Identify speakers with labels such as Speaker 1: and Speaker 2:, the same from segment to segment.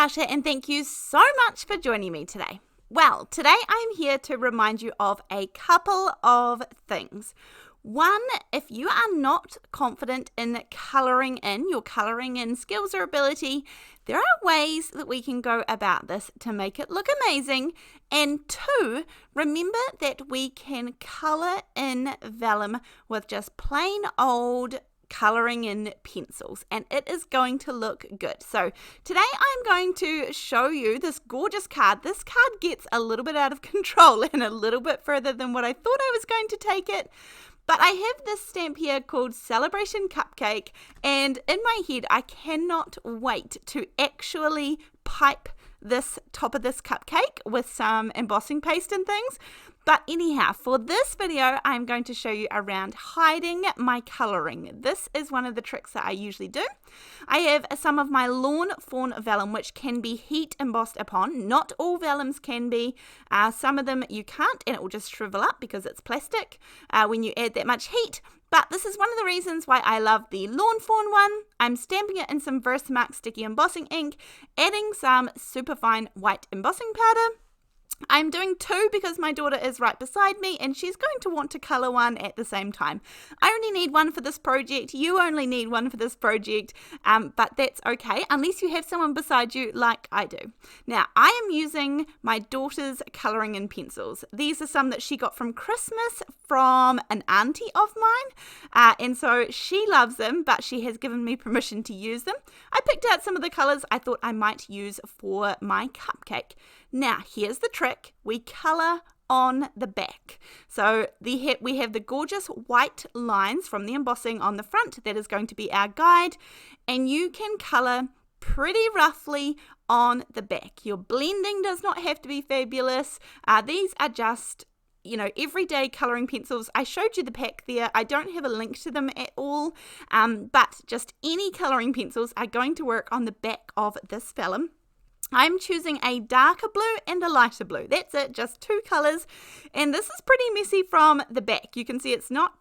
Speaker 1: Natasha, and thank you so much for joining me today. Well, today I'm here to remind you of a couple of things. One, if you are not confident in colouring in, your colouring in skills or ability, there are ways that we can go about this to make it look amazing. And two, remember that we can colour in vellum with just plain old colouring in pencils, and it is going to look good. So today I'm going to show you this gorgeous card. This card gets a little bit out of control and a little bit further than what I thought I was going to take it. But I have this stamp here called Celebration Cupcake, and in my head I cannot wait to actually pipe this top of this cupcake with some embossing paste and things. But anyhow, for this video, I'm going to show you around hiding my colouring. This is one of the tricks that I usually do. I have some of my Lawn Fawn vellum, which can be heat embossed upon. Not all vellums can be. Some of them you can't, and it will just shrivel up because it's plastic when you add that much heat. But this is one of the reasons why I love the Lawn Fawn one. I'm stamping it in some VersaMark sticky embossing ink, adding some superfine white embossing powder. I'm doing two because my daughter is right beside me and she's going to want to colour one at the same time. I only need one for this project. You only need one for this project, but that's okay unless you have someone beside you like I do. Now, I am using my daughter's colouring in pencils. These are some that she got from Christmas from an auntie of mine, and so she loves them, but she has given me permission to use them. I picked out some of the colours I thought I might use for my cupcake. Now, here's the trick. We colour on the back. So we have the gorgeous white lines from the embossing on the front. That is going to be our guide. And you can colour pretty roughly on the back. Your blending does not have to be fabulous. These are just, you know, everyday colouring pencils. I showed you the pack there. I don't have a link to them at all, but just any colouring pencils are going to work on the back of this vellum. I'm choosing a darker blue and a lighter blue. That's it, just two colours. And this is pretty messy from the back. You can see it's not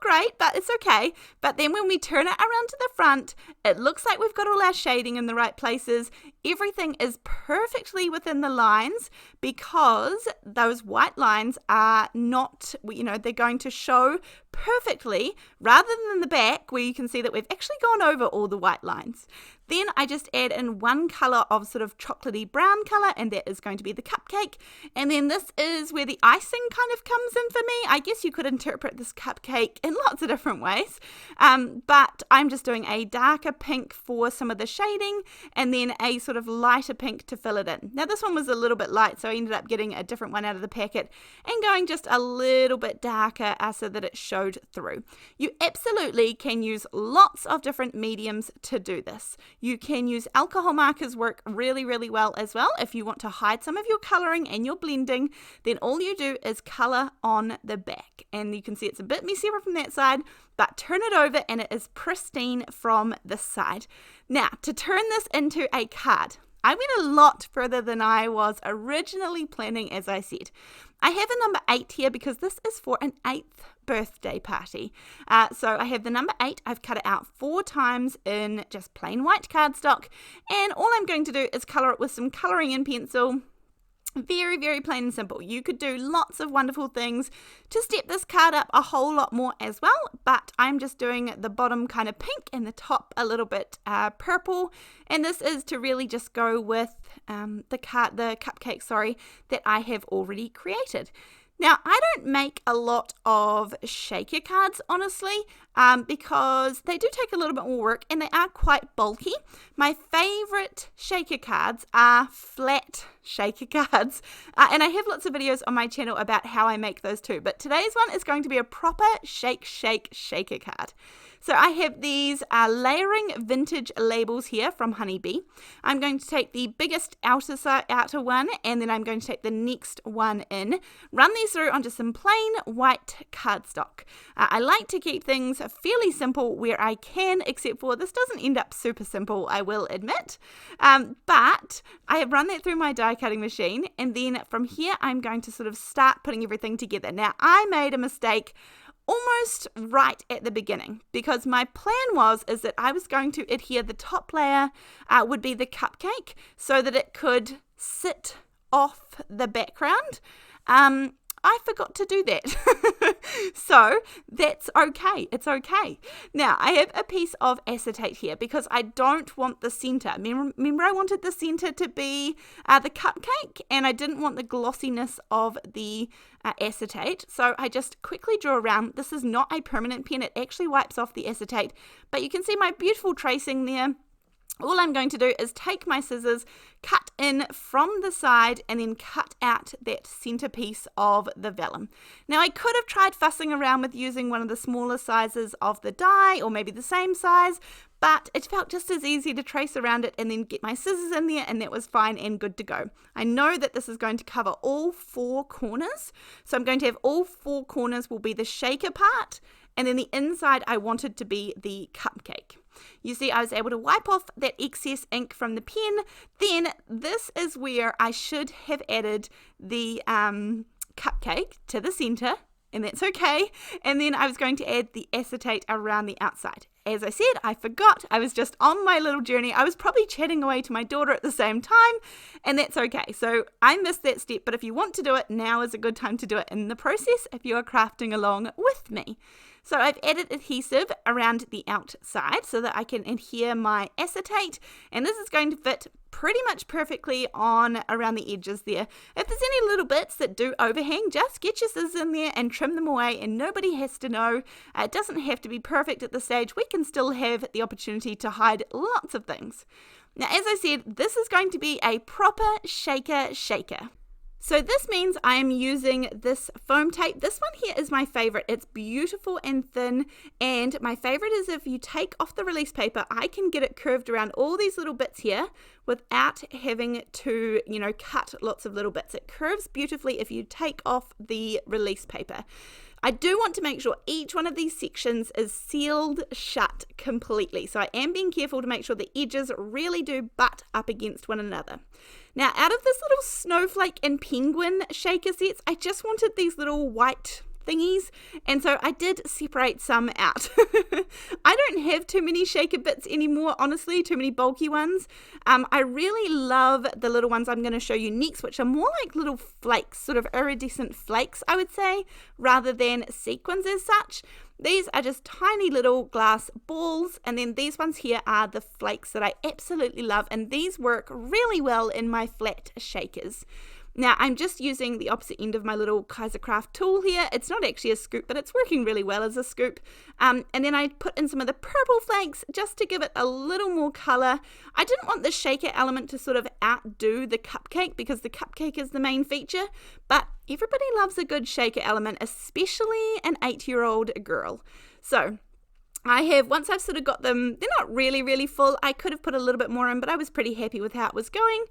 Speaker 1: great, but it's okay. But then when we turn it around to the front, it looks like we've got all our shading in the right places. Everything is perfectly within the lines because those white lines are not, you know, they're going to show perfectly rather than the back where you can see that we've actually gone over all the white lines. Then I just add in one colour of sort of chocolatey brown colour, and that is going to be the cupcake. And then this is where the icing kind of comes in for me. I guess you could interpret this cupcake in lots of different ways, but I'm just doing a darker pink for some of the shading and then a sort of lighter pink to fill it in. Now this one was a little bit light, so I ended up getting a different one out of the packet and going just a little bit darker so that it showed through. You absolutely can use lots of different mediums to do this. You can use alcohol markers, work really, really well as well. If you want to hide some of your colouring and your blending, then all you do is colour on the back. And you can see it's a bit messier from that side, but turn it over and it is pristine from this side. Now, to turn this into a card, I went a lot further than I was originally planning, as I said. I have a number 8 here because this is for an 8th birthday party. So I have the number 8. I've cut it out 4 times in just plain white cardstock. And all I'm going to do is colour it with some colouring in pencil. Very, very plain and simple. You could do lots of wonderful things to step this card up a whole lot more as well, but I'm just doing the bottom kind of pink and the top a little bit purple, and this is to really just go with the cupcake, that I have already created. Now, I don't make a lot of shaker cards, honestly, because they do take a little bit more work and they are quite bulky. My favourite shaker cards are flat shaker cards, and I have lots of videos on my channel about how I make those too, but today's one is going to be a proper shaker card. So I have these layering vintage labels here from Honeybee. I'm going to take the biggest outer one, and then I'm going to take the next one in, run these through onto some plain white cardstock. I like to keep things fairly simple where I can, except for this doesn't end up super simple, I will admit. But I have run that through my die cutting machine, and then from here I'm going to sort of start putting everything together. Now, I made a mistake almost right at the beginning, because my plan is that I was going to adhere the top layer would be the cupcake so that it could sit off the background. I forgot to do that. So that's okay. It's okay. Now I have a piece of acetate here because I don't want the center. Remember I wanted the center to be the cupcake, and I didn't want the glossiness of the acetate. So I just quickly draw around. This is not a permanent pen. It actually wipes off the acetate, but you can see my beautiful tracing there. All I'm going to do is take my scissors, cut in from the side, and then cut out that centerpiece of the vellum. Now I could have tried fussing around with using one of the smaller sizes of the die, or maybe the same size, but it felt just as easy to trace around it and then get my scissors in there, and that was fine and good to go. I know that this is going to cover all 4 corners, so I'm going to have all 4 corners will be the shaker part, and then the inside I wanted to be the cupcake. You see, I was able to wipe off that excess ink from the pen. Then this is where I should have added the cupcake to the center, and that's okay. And then I was going to add the acetate around the outside. As I said, I forgot. I was just on my little journey. I was probably chatting away to my daughter at the same time, and that's okay. So I missed that step, but if you want to do it, now is a good time to do it in the process if you are crafting along with me. So I've added adhesive around the outside so that I can adhere my acetate, and this is going to fit pretty much perfectly on around the edges there. If there's any little bits that do overhang, just get your scissors in there and trim them away, and nobody has to know. It doesn't have to be perfect at this stage. We can still have the opportunity to hide lots of things. Now, as I said, this is going to be a proper shaker. So this means I am using this foam tape. This one here is my favorite. It's beautiful and thin, and my favorite is if you take off the release paper, I can get it curved around all these little bits here without having to, cut lots of little bits. It curves beautifully if you take off the release paper. I do want to make sure each one of these sections is sealed shut completely. So I am being careful to make sure the edges really do butt up against one another. Now, out of this little snowflake and penguin shaker sets, I just wanted these little white thingies, and so I did separate some out. I don't have too many shaker bits anymore, honestly, too many bulky ones. I really love the little ones I'm going to show you next, which are more like little flakes, sort of iridescent flakes, I would say, rather than sequins as such. These are just tiny little glass balls, and then these ones here are the flakes that I absolutely love, and these work really well in my flat shakers. Now, I'm just using the opposite end of my little Kaisercraft tool here. It's not actually a scoop, but it's working really well as a scoop. And then I put in some of the purple flakes just to give it a little more colour. I didn't want the shaker element to sort of outdo the cupcake because the cupcake is the main feature, but everybody loves a good shaker element, especially an 8-year-old girl. So once I've sort of got them, they're not really full. I could have put a little bit more in, but I was pretty happy with how it was going.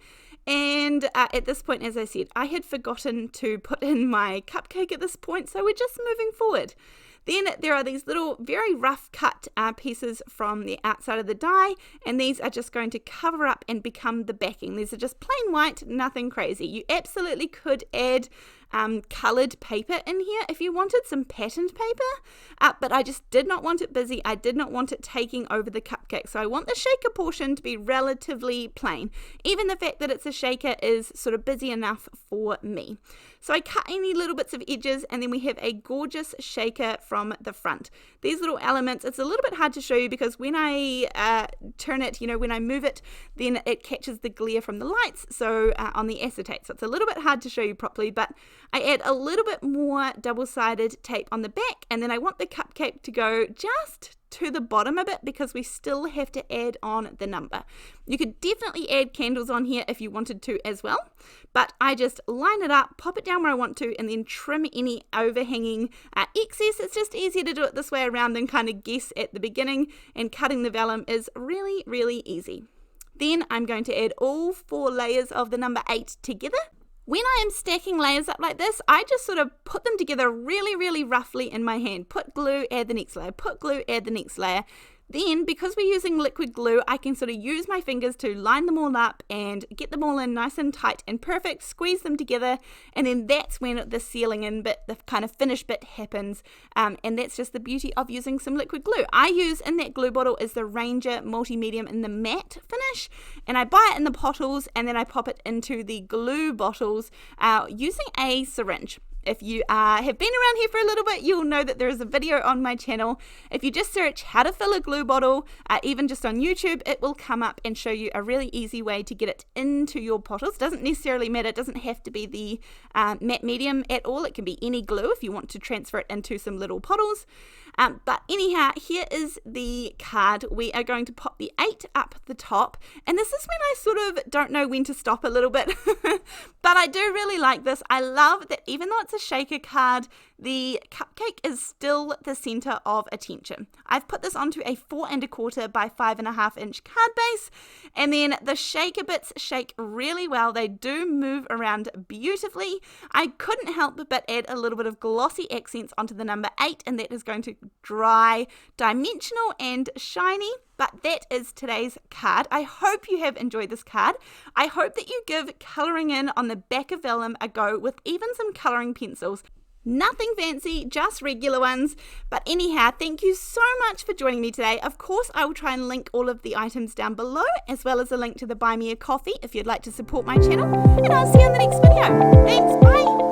Speaker 1: And at this point, as I said, I had forgotten to put in my cupcake at this point, so we're just moving forward. Then there are these little very rough cut pieces from the outside of the die, and these are just going to cover up and become the backing. These are just plain white, nothing crazy. You absolutely could add coloured paper in here if you wanted, some patterned paper, but I just did not want it busy. I did not want it taking over the cupcake, so I want the shaker portion to be relatively plain. Even the fact that it's a shaker is sort of busy enough for me. So I cut any little bits of edges, and then we have a gorgeous shaker from the front. These little elements, it's a little bit hard to show you because when I turn it, when I move it, then it catches the glare from the lights, so on the acetate. So it's a little bit hard to show you properly, but I add a little bit more double-sided tape on the back, and then I want the cupcake to go just to the bottom a bit because we still have to add on the number. You could definitely add candles on here if you wanted to as well, but I just line it up, pop it down where I want to, and then trim any overhanging excess. It's just easier to do it this way around than kind of guess at the beginning, and cutting the vellum is really easy. Then I'm going to add all 4 layers of the number 8 together. When I am stacking layers up like this, I just sort of put them together really roughly in my hand. Put glue, add the next layer, put glue, add the next layer. Then, because we're using liquid glue, I can sort of use my fingers to line them all up and get them all in nice and tight and perfect, squeeze them together, and then that's when the sealing in bit, the kind of finished bit happens, and that's just the beauty of using some liquid glue. I use in that glue bottle is the Ranger Multi-Medium in the matte finish, and I buy it in the bottles, and then I pop it into the glue bottles using a syringe. If you have been around here for a little bit, you'll know that there is a video on my channel. If you just search how to fill a glue bottle, even just on YouTube, it will come up and show you a really easy way to get it into your bottles. Doesn't necessarily matter, it doesn't have to be the matte medium at all. It can be any glue if you want to transfer it into some little bottles. But anyhow, here is the card. We are going to pop the 8 up the top, and this is when I sort of don't know when to stop a little bit, but I do really like this. I love that even though it's a shaker card, the cupcake is still the center of attention. I've put this onto a 4 1/4 by 5.5 inch card base, and then the shaker bits shake really well. They do move around beautifully. I couldn't help but add a little bit of glossy accents onto the number 8, and that is going to dry, dimensional and shiny. But that is today's card. I hope you have enjoyed this card. I hope that you give colouring in on the back of Vellum a go with even some colouring pencils. Nothing fancy, just regular ones. But anyhow, thank you so much for joining me today. Of course, I will try and link all of the items down below, as well as a link to the Buy Me a Coffee if you'd like to support my channel. And I'll see you in the next video. Thanks, bye.